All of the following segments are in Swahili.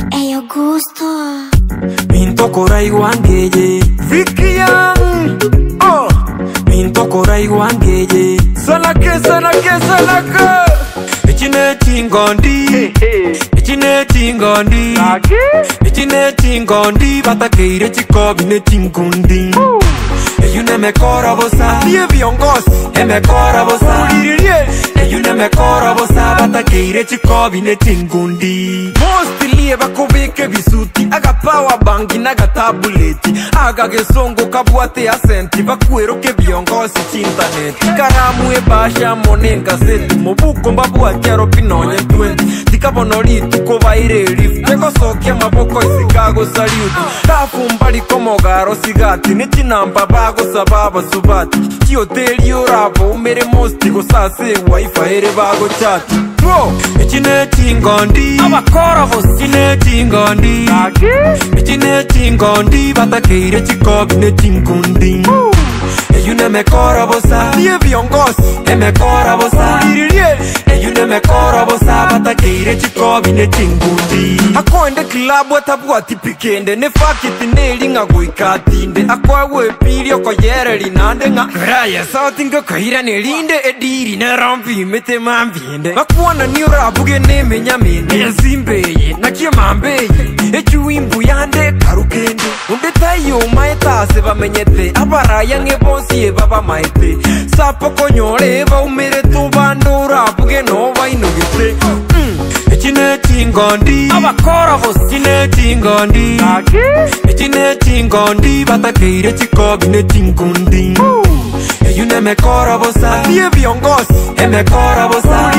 Eyo gusto Minto korai wangeje Vicky Young Minto korai wangeje Salake Ichine tingondi Ichine tingondi Ichine tingondi Batakeire chikobi ne tingundi Eyune mekora bosa Liye viongozi Emekora bosa Eyune mekora bosa Batakeire chikobi ne tingundi Mosti liye bakobeke bisuti Aga power bangi naga tabuleti Aga gesongo kabuate asenti Bakuero ke viongozi chintaneti Karamu ebasha monenga seti Mobuko mbabu atiaro pinonye 20 Tikabonori tuko vaire lift Tego sokia maboko isikago saliuti Tafu mbali komogaro sigati Nechinamba bago sababa subati Kioteli orabo umere mosti go sase wifi ere bago chati Ichine tingondi Abakora vos Ichine tingondi Ichine tingondi Batakeire chikobi ne tingundi Eyune mekora bosa Liye viongozi Emekora bosa Eyune mekora bosa Batakeire chikobi ne tingundi Akoende kilabu atabu atipikende Ne fakiti ne linga guikatinde Akwawe pili oko yere linande nga Raya sauti nga kaira ne linde Ediri ne rampi mete mambiende Akwana ni urabuge ne menyamende Yazimbeye na kia mambeye Echu imbu yande karukende Unde tayo maetase bamenyete Abaraya nge bonsi eba bamaete Sapo konyore eba umere tubando urabuge no vainugete Ichine tingondi Abakora vos Ichine tingondi Ichine tingondi Batakeire chikobi ne tingundi Eyune mekora bosa Liye viongozi Emekora bosa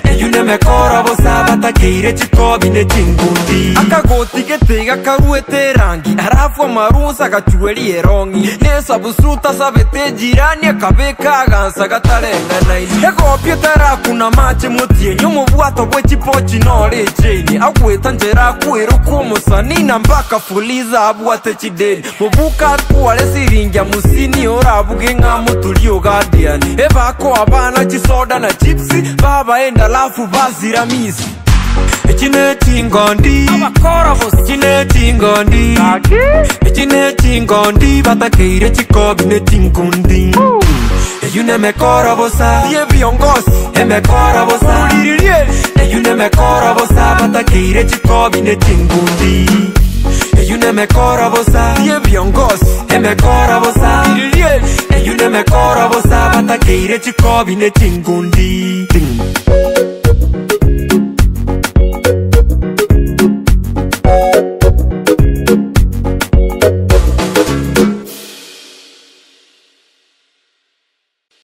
Eyune mekora bosa Batakeire chikobi ne tingundi Akagoti getega karuete rangi Arafu amarusa gachueli erongi Nesa busuta sabete jirani Akabeka agansa gatarenga naini Egopio tara kuna mache mutie Nyomo buato bwechi pochi nore cheni Agweta njera kuero kumosanina Mbaka fuliza abuate chideni Mubuka kuwale siringia musini Orabuge nga mutulio guardian Evako abana chisoda na chipsi Baba enda lafu bazira misi Ichine tingondi Abakora vos Ichine tingondi Ichine tingondi Batakeire chikobi ne tingundi Eyune mekora bosa Liye viongozi Emekora bosa Eyune mekora bosa Batakeire chikobi ne tingundi Eyune mekora bosa Liye viongozi Emekora bosa Eyune mekora bosa Batakeire chikobi ne tingundi